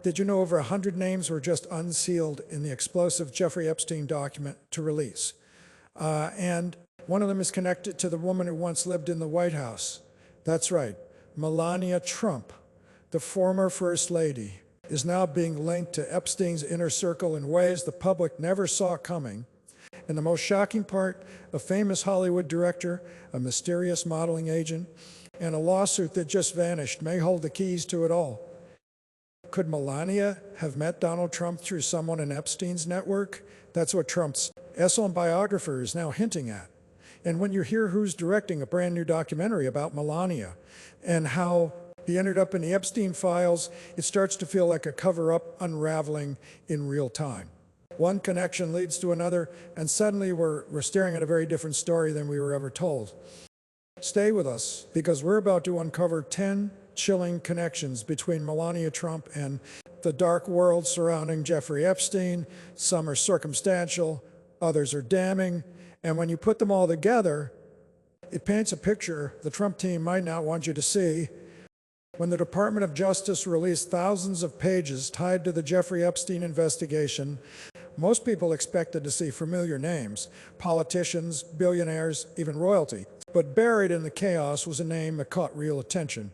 Did you know over 100 names were just unsealed in the explosive Jeffrey Epstein document to release? And one of them is connected to the woman who once lived in the White House. That's right, Melania Trump, the former First Lady, is now being linked to Epstein's inner circle in ways the public never saw coming. And the most shocking part, a famous Hollywood director, a mysterious modeling agent, and a lawsuit that just vanished may hold the keys to it all. Could Melania have met Donald Trump through someone in Epstein's network? That's what Trump's Epstein biographer is now hinting at. And when you hear who's directing a brand new documentary about Melania and how he ended up in the Epstein files, it starts to feel like a cover-up unraveling in real time. One connection leads to another, and suddenly we're staring at a very different story than we were ever told. Stay with us, because we're about to uncover 10 chilling connections between Melania Trump and the dark world surrounding Jeffrey Epstein. Some are circumstantial, others are damning, and when you put them all together, it paints a picture the Trump team might not want you to see. When the Department of Justice released thousands of pages tied to the Jeffrey Epstein investigation, most people expected to see familiar names, politicians, billionaires, even royalty. But buried in the chaos was a name that caught real attention: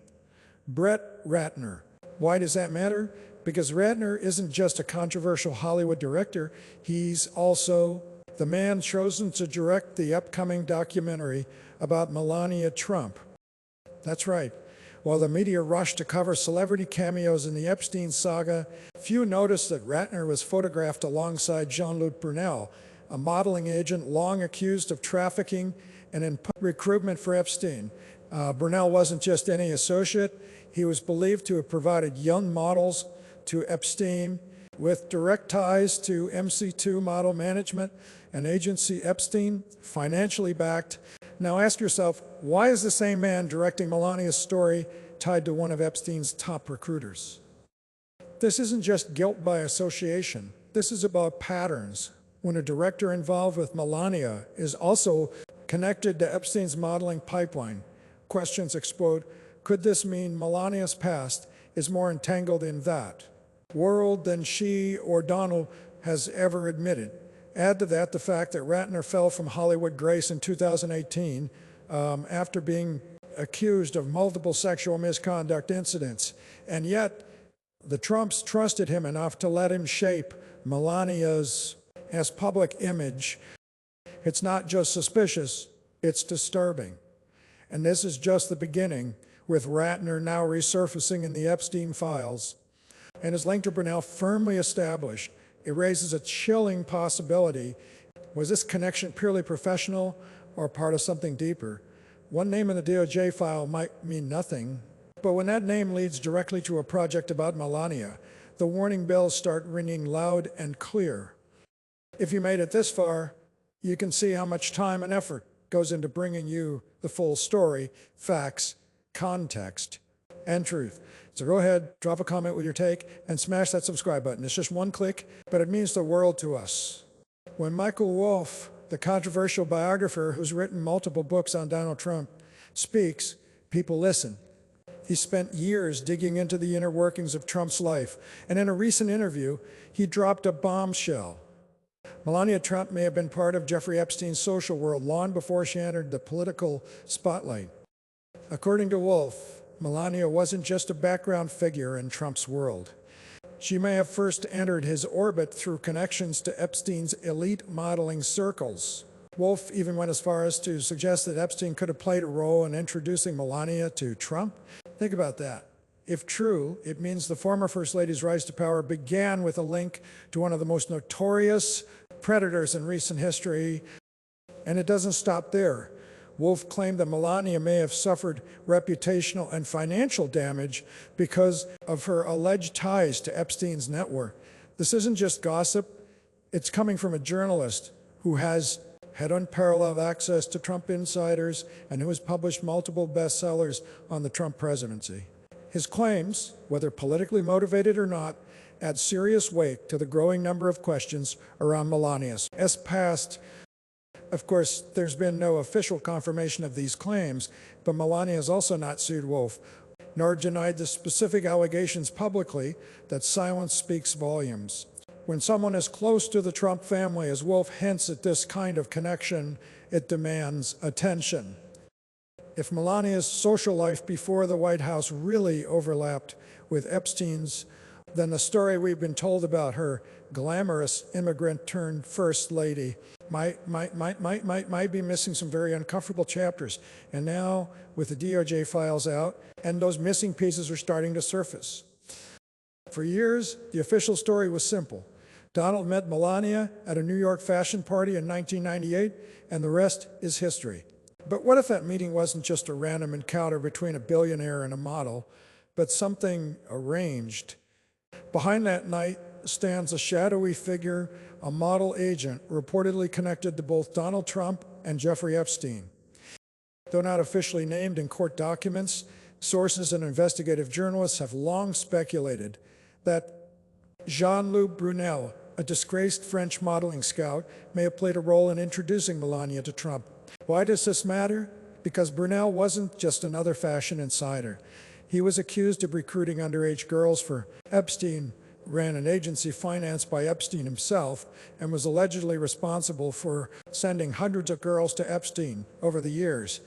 Brett Ratner. Why does that matter? Because Ratner isn't just a controversial Hollywood director, he's also the man chosen to direct the upcoming documentary about Melania Trump. That's right. While the media rushed to cover celebrity cameos in the Epstein saga, few noticed that Ratner was photographed alongside Jean-Luc Brunel, a modeling agent long accused of trafficking and in recruitment for Epstein. Brunel wasn't just any associate. He was believed to have provided young models to Epstein with direct ties to MC2 Model Management, an agency Epstein financially backed. Now ask yourself, why is the same man directing Melania's story tied to one of Epstein's top recruiters? This isn't just guilt by association. This is about patterns. When a director involved with Melania is also connected to Epstein's modeling pipeline, questions explode. Could this mean Melania's past is more entangled in that world than she or Donald has ever admitted? Add to that the fact that Ratner fell from Hollywood grace in 2018 after being accused of multiple sexual misconduct incidents. And yet, the Trumps trusted him enough to let him shape Melania's public image. It's not just suspicious, it's disturbing. And this is just the beginning, with Ratner now resurfacing in the Epstein files and his link to Brunel firmly established. It raises a chilling possibility. Was this connection purely professional or part of something deeper? One name in the DOJ file might mean nothing, but when that name leads directly to a project about Melania, the warning bells start ringing loud and clear. If you made it this far, you can see how much time and effort goes into bringing you the full story, facts, context, and truth. So go ahead, drop a comment with your take, and smash that subscribe button. It's just one click, but it means the world to us. When Michael Wolff, the controversial biographer who's written multiple books on Donald Trump, speaks, people listen. He spent years digging into the inner workings of Trump's life, and in a recent interview, he dropped a bombshell. Melania Trump may have been part of Jeffrey Epstein's social world long before she entered the political spotlight. According to Wolff, Melania wasn't just a background figure in Trump's world. She may have first entered his orbit through connections to Epstein's elite modeling circles. Wolff even went as far as to suggest that Epstein could have played a role in introducing Melania to Trump. Think about that. If true, it means the former First Lady's rise to power began with a link to one of the most notorious predators in recent history, and it doesn't stop there. Wolff claimed that Melania may have suffered reputational and financial damage because of her alleged ties to Epstein's network. This isn't just gossip, it's coming from a journalist who has had unparalleled access to Trump insiders and who has published multiple bestsellers on the Trump presidency. His claims, whether politically motivated or not, add serious weight to the growing number of questions around Melania's past. Of course, there's been no official confirmation of these claims, but Melania has also not sued Wolff. nor denied the specific allegations publicly. That silence speaks volumes. When someone as close to the Trump family as Wolf hints at this kind of connection, it demands attention. If Melania's social life before the White House really overlapped with Epstein's, then the story we've been told about her glamorous immigrant turned first lady might be missing some very uncomfortable chapters. And now, with the DOJ files out, and those missing pieces are starting to surface. For years, the official story was simple. Donald met Melania at a New York fashion party in 1998, and the rest is history. But what if that meeting wasn't just a random encounter between a billionaire and a model, but something arranged? Behind that night stands a shadowy figure, a model agent reportedly connected to both Donald Trump and Jeffrey Epstein. Though not officially named in court documents, sources and investigative journalists have long speculated that Jean-Luc Brunel, a disgraced French modeling scout, may have played a role in introducing Melania to Trump. Why does this matter? Because Brunel wasn't just another fashion insider. He was accused of recruiting underage girls for Epstein, ran an agency financed by Epstein himself, and was allegedly responsible for sending hundreds of girls to Epstein over the years.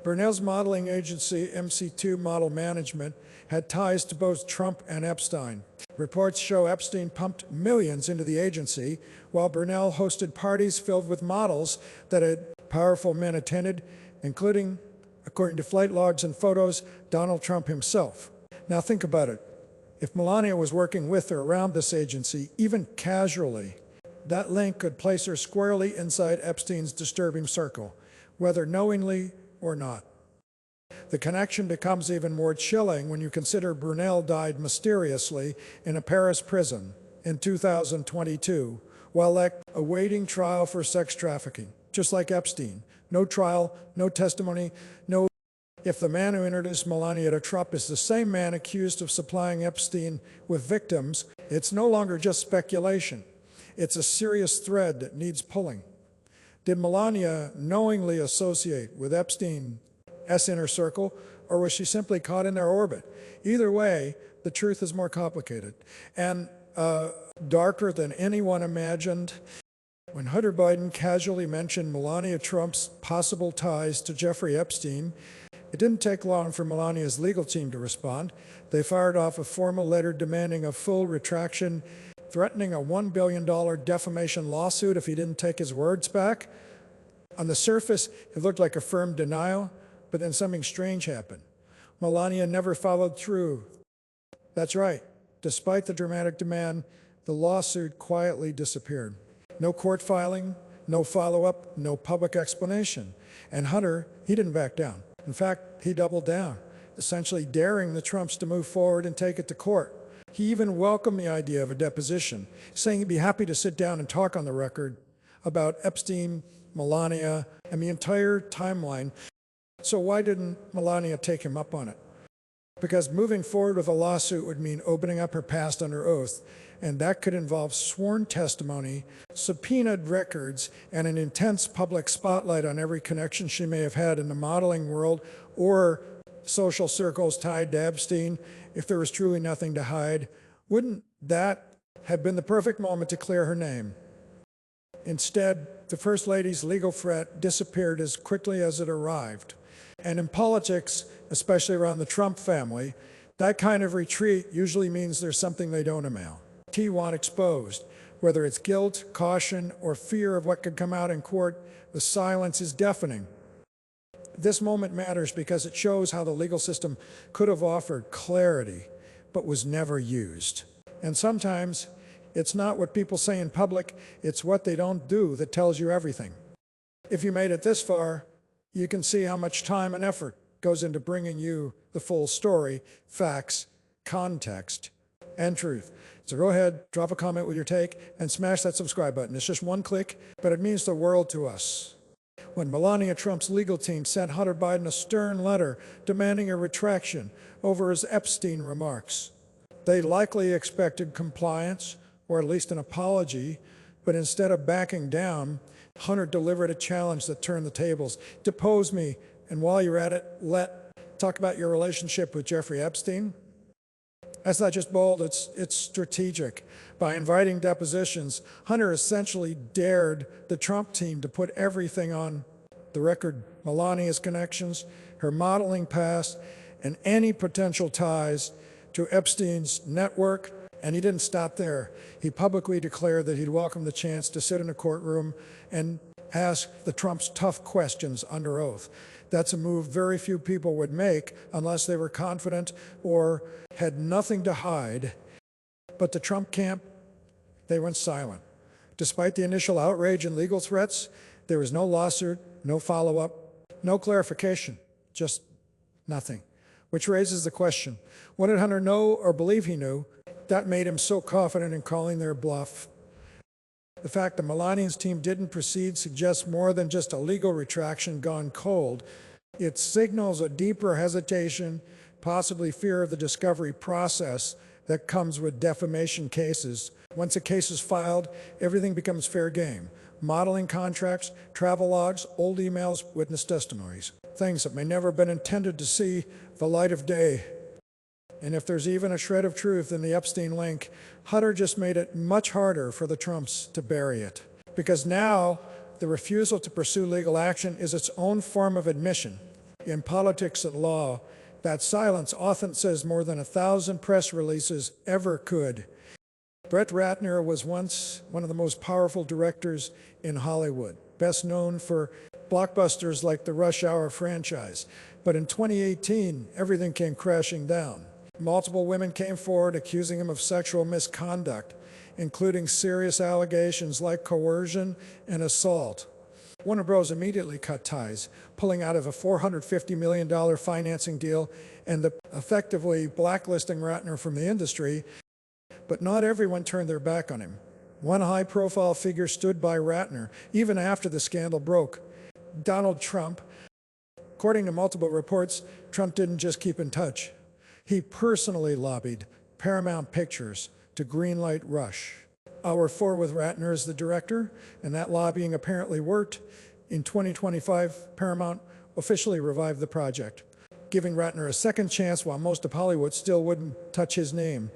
Brunel's modeling agency, MC2 Model Management, had ties to both Trump and Epstein. Reports show Epstein pumped millions into the agency, while Brunel hosted parties filled with models that had powerful men attended, including, according to flight logs and photos, Donald Trump himself. Now think about it. If Melania was working with or around this agency, even casually, that link could place her squarely inside Epstein's disturbing circle, whether knowingly or not. The connection becomes even more chilling when you consider Brunel died mysteriously in a Paris prison in 2022 while awaiting trial for sex trafficking, just like Epstein. No trial, no testimony, no. If the man who introduced Melania to Trump is the same man accused of supplying Epstein with victims, it's no longer just speculation. It's a serious thread that needs pulling. Did Melania knowingly associate with Epstein's inner circle, or was she simply caught in their orbit? Either way, the truth is more complicated and darker than anyone imagined. When Hunter Biden casually mentioned Melania Trump's possible ties to Jeffrey Epstein, it didn't take long for Melania's legal team to respond. They fired off a formal letter demanding a full retraction, threatening a $1 billion defamation lawsuit if he didn't take his words back. On the surface, it looked like a firm denial, but then something strange happened. Melania never followed through. That's right. Despite the dramatic demand, the lawsuit quietly disappeared. No court filing, no follow-up, no public explanation. And Hunter, he didn't back down. In fact, he doubled down, essentially daring the Trumps to move forward and take it to court. He even welcomed the idea of a deposition, saying he'd be happy to sit down and talk on the record about Epstein, Melania, and the entire timeline. So why didn't Melania take him up on it? Because moving forward with a lawsuit would mean opening up her past under oath, and that could involve sworn testimony, subpoenaed records, and an intense public spotlight on every connection she may have had in the modeling world or social circles tied to Epstein. If there was truly nothing to hide, wouldn't that have been the perfect moment to clear her name? Instead, the First Lady's legal threat disappeared as quickly as it arrived. And in politics, especially around the Trump family, that kind of retreat usually means there's something they don't amount. T1 exposed. Whether it's guilt, caution, or fear of what could come out in court, the silence is deafening. This moment matters because it shows how the legal system could have offered clarity, but was never used. And sometimes, it's not what people say in public, it's what they don't do that tells you everything. If you made it this far, you can see how much time and effort goes into bringing you the full story, facts, context, and truth. So go ahead, drop a comment with your take, and smash that subscribe button. It's just one click, but it means the world to us. When Melania Trump's legal team sent Hunter Biden a stern letter demanding a retraction over his Epstein remarks, they likely expected compliance, or at least an apology, but instead of backing down, Hunter delivered a challenge that turned the tables. Depose me, and while you're at it, let Talk about your relationship with Jeffrey Epstein. That's not just bold, it's strategic. By inviting depositions, Hunter essentially dared the Trump team to put everything on the record: Melania's connections, her modeling past, and any potential ties to Epstein's network. And he didn't stop there. He publicly declared that he'd welcome the chance to sit in a courtroom and ask the Trumps tough questions under oath. That's a move very few people would make unless they were confident or had nothing to hide. But the Trump camp, they went silent. Despite the initial outrage and legal threats, there was no lawsuit, no follow-up, no clarification, just nothing. Which raises the question, what did Hunter know or believe he knew that made him so confident in calling their bluff? The fact that Melania's team didn't proceed suggests more than just a legal retraction gone cold. It signals a deeper hesitation, possibly fear of the discovery process that comes with defamation cases. Once a case is filed, everything becomes fair game. Modeling contracts, travel logs, old emails, witness testimonies. Things that may never have been intended to see the light of day. And if there's even a shred of truth in the Epstein link, Hunter just made it much harder for the Trumps to bury it. Because now, the refusal to pursue legal action is its own form of admission. In politics and law, that silence often says more than 1,000 press releases ever could. Brett Ratner was once one of the most powerful directors in Hollywood, best known for blockbusters like the Rush Hour franchise. But in 2018, everything came crashing down. Multiple women came forward accusing him of sexual misconduct, including serious allegations like coercion and assault. Warner Bros. Immediately cut ties, pulling out of a $450 million financing deal and effectively blacklisting Ratner from the industry. But not everyone turned their back on him. One high-profile figure stood by Ratner, even after the scandal broke: Donald Trump. According to multiple reports, Trump didn't just keep in touch. He personally lobbied Paramount Pictures to greenlight Rush. Hour 4 with Ratner as the director, and that lobbying apparently worked. In 2025, Paramount officially revived the project, giving Ratner a second chance while most of Hollywood still wouldn't touch his name.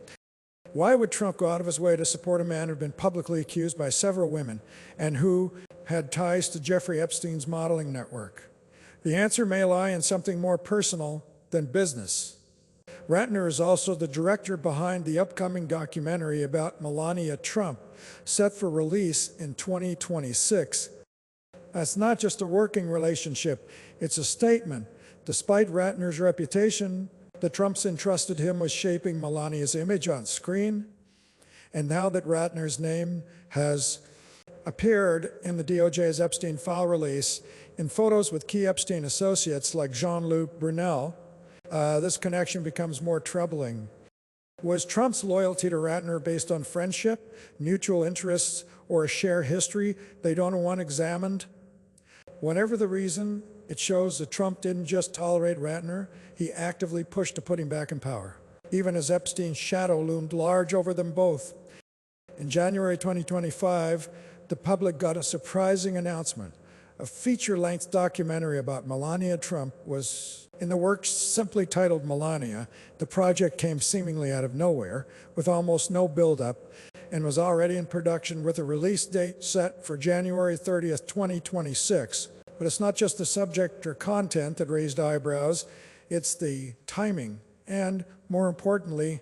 Why would Trump go out of his way to support a man who'd been publicly accused by several women and who had ties to Jeffrey Epstein's modeling network? The answer may lie in something more personal than business. Ratner is also the director behind the upcoming documentary about Melania Trump, set for release in 2026. That's not just a working relationship, it's a statement. Despite Ratner's reputation, the Trumps entrusted him with shaping Melania's image on screen. And now that Ratner's name has appeared in the DOJ's Epstein file release in photos with key Epstein associates like Jean-Luc Brunel, this connection becomes more troubling. Was Trump's loyalty to Ratner based on friendship, mutual interests, or a shared history they don't want examined? Whatever the reason, it shows that Trump didn't just tolerate Ratner, he actively pushed to put him back in power, even as Epstein's shadow loomed large over them both. In January 2025, the public got a surprising announcement. A feature-length documentary about Melania Trump was in the works, simply titled Melania. The project came seemingly out of nowhere, with almost no build-up, and was already in production with a release date set for January 30th, 2026. But it's not just the subject or content that raised eyebrows, it's the timing, and more importantly,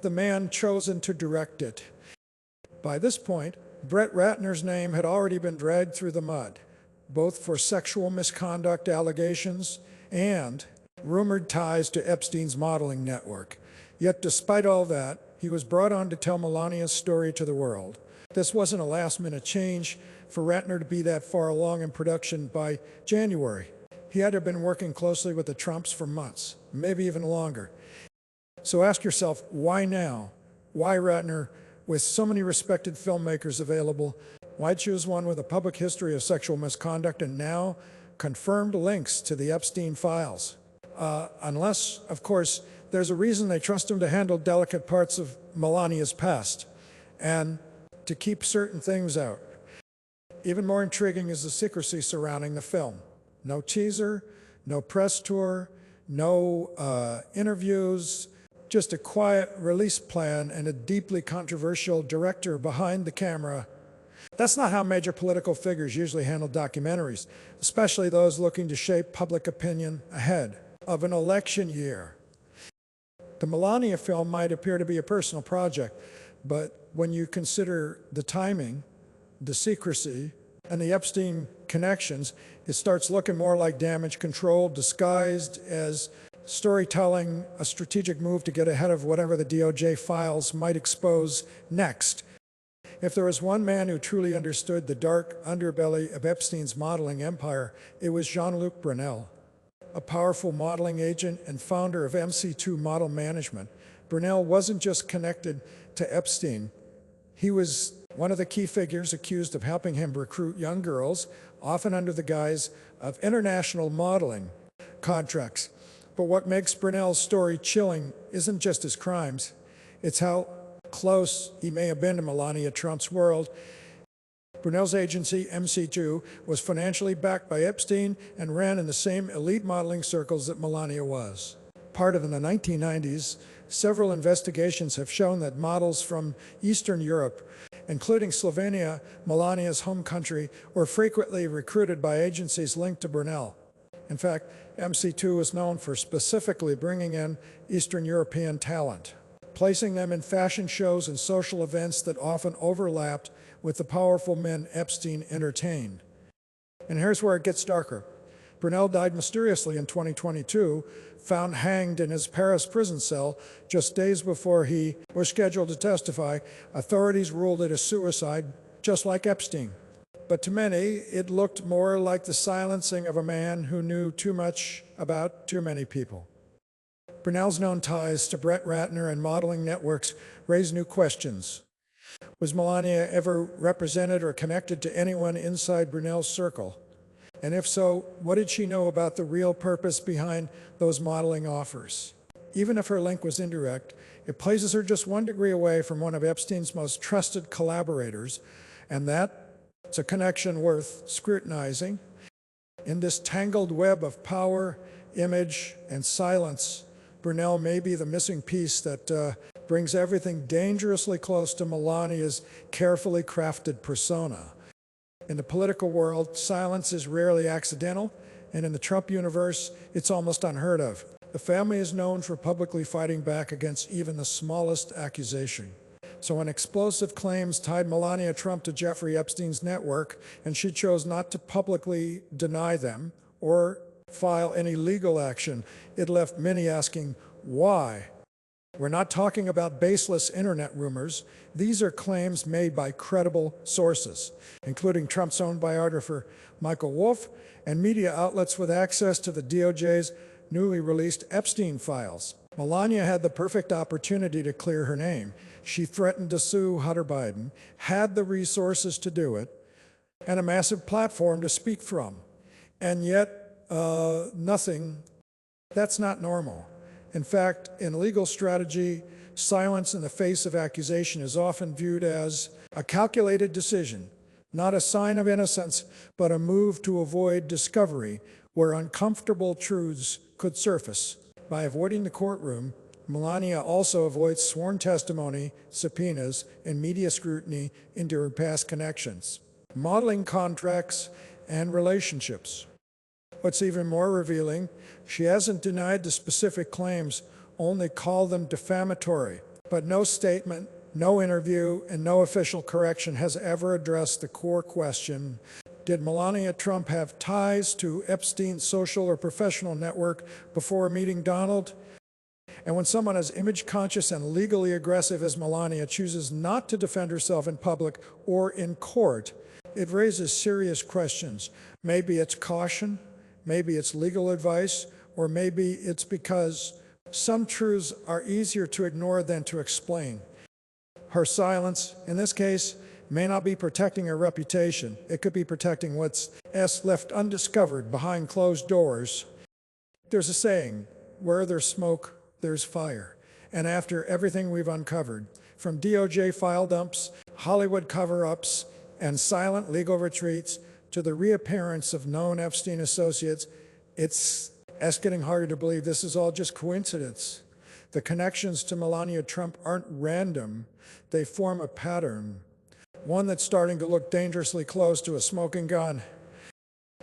the man chosen to direct it. By this point, Brett Ratner's name had already been dragged through the mud, both for sexual misconduct allegations and rumored ties to Epstein's modeling network. Yet despite all that, he was brought on to tell Melania's story to the world. This wasn't a last-minute change for Ratner to be that far along in production by January. He had to have been working closely with the Trumps for months, maybe even longer. So ask yourself, why now? Why Ratner, with so many respected filmmakers available? Why choose one with a public history of sexual misconduct and now confirmed links to the Epstein files? Unless, of course, there's a reason they trust him to handle delicate parts of Melania's past and to keep certain things out. Even more intriguing is the secrecy surrounding the film. No teaser, no press tour, no interviews, just a quiet release plan and a deeply controversial director behind the camera. That's not how major political figures usually handle documentaries, especially those looking to shape public opinion ahead of an election year. The Melania film might appear to be a personal project, but when you consider the timing, the secrecy, and the Epstein connections, it starts looking more like damage control disguised as storytelling, a strategic move to get ahead of whatever the DOJ files might expose next. If there was one man who truly understood the dark underbelly of Epstein's modeling empire, it was Jean-Luc Brunel. A powerful modeling agent and founder of MC2 Model Management, Brunel wasn't just connected to Epstein. He was one of the key figures accused of helping him recruit young girls, often under the guise of international modeling contracts. But what makes Brunel's story chilling isn't just his crimes, it's how close he may have been to Melania Trump's world. Brunel's agency, MC2, was financially backed by Epstein and ran in the same elite modeling circles that Melania was. Part of in the 1990s, several investigations have shown that models from Eastern Europe, including Slovenia, Melania's home country, were frequently recruited by agencies linked to Brunel. In fact, MC2 was known for specifically bringing in Eastern European talent, placing them in fashion shows and social events that often overlapped with the powerful men Epstein entertained. And here's where it gets darker. Brunel died mysteriously in 2022, found hanged in his Paris prison cell just days before he was scheduled to testify. Authorities ruled it a suicide, just like Epstein. But to many, it looked more like the silencing of a man who knew too much about too many people. Brunel's known ties to Brett Ratner and modeling networks raise new questions. Was Melania ever represented or connected to anyone inside Brunel's circle? And if so, what did she know about the real purpose behind those modeling offers? Even if her link was indirect, it places her just 1 degree away from one of Epstein's most trusted collaborators, and that's a connection worth scrutinizing. In this tangled web of power, image, and silence, Brunel may be the missing piece that brings everything dangerously close to Melania's carefully crafted persona. In the political world, silence is rarely accidental, and in the Trump universe, it's almost unheard of. The family is known for publicly fighting back against even the smallest accusation. So when explosive claims tied Melania Trump to Jeffrey Epstein's network, and she chose not to publicly deny them or file any legal action, it left many asking, why? We're not talking about baseless internet rumors. These are claims made by credible sources, including Trump's own biographer, Michael Wolff, and media outlets with access to the DOJ's newly released Epstein files. Melania had the perfect opportunity to clear her name. She threatened to sue Hunter Biden, had the resources to do it, and a massive platform to speak from. And yet, nothing. That's not normal. In fact, in legal strategy, silence in the face of accusation is often viewed as a calculated decision, not a sign of innocence, but a move to avoid discovery where uncomfortable truths could surface. By avoiding the courtroom, Melania also avoids sworn testimony, subpoenas, and media scrutiny into her past connections, modeling contracts, and relationships. What's even more revealing, she hasn't denied the specific claims, only called them defamatory. But no statement, no interview, and no official correction has ever addressed the core question: did Melania Trump have ties to Epstein's social or professional network before meeting Donald? And when someone as image-conscious and legally aggressive as Melania chooses not to defend herself in public or in court, it raises serious questions. Maybe it's caution, maybe it's legal advice, or maybe it's because some truths are easier to ignore than to explain. Her silence, in this case, may not be protecting her reputation. It could be protecting what's left undiscovered behind closed doors. There's a saying, where there's smoke, there's fire. And after everything we've uncovered, from DOJ file dumps, Hollywood cover-ups, and silent legal retreats, to the reappearance of known Epstein associates, it's It's getting harder to believe this is all just coincidence. The connections to Melania Trump aren't random. They form a pattern, one that's starting to look dangerously close to a smoking gun.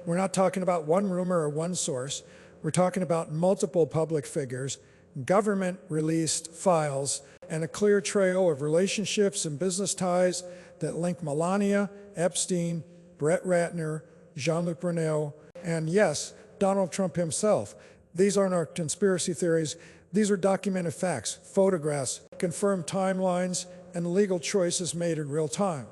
We're not talking about one rumor or one source. We're talking about multiple public figures, government-released files, and a clear trail of relationships and business ties that link Melania, Epstein, Brett Ratner, Jean-Luc Brunel, and yes, Donald Trump himself. These aren't our conspiracy theories. These are documented facts, photographs, confirmed timelines, and legal choices made in real time.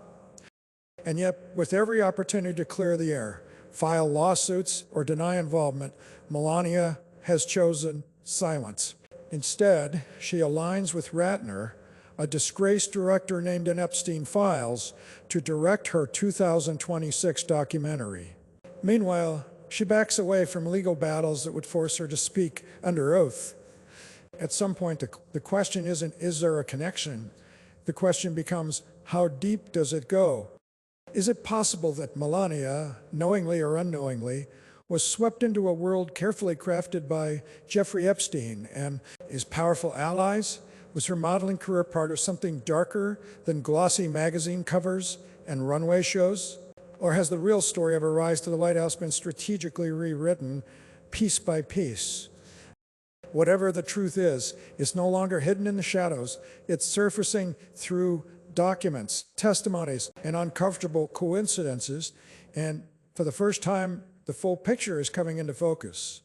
And yet, with every opportunity to clear the air, file lawsuits, or deny involvement, Melania has chosen silence. Instead, she aligns with Ratner, a disgraced director named in Epstein files, to direct her 2026 documentary. Meanwhile, she backs away from legal battles that would force her to speak under oath. At some point, the question isn't, is there a connection? The question becomes, how deep does it go? Is it possible that Melania, knowingly or unknowingly, was swept into a world carefully crafted by Jeffrey Epstein and his powerful allies? Was her modeling career part of something darker than glossy magazine covers and runway shows? Or has the real story of her rise to the White House been strategically rewritten piece by piece? Whatever the truth is, it's no longer hidden in the shadows. It's surfacing through documents, testimonies, and uncomfortable coincidences. And for the first time, the full picture is coming into focus.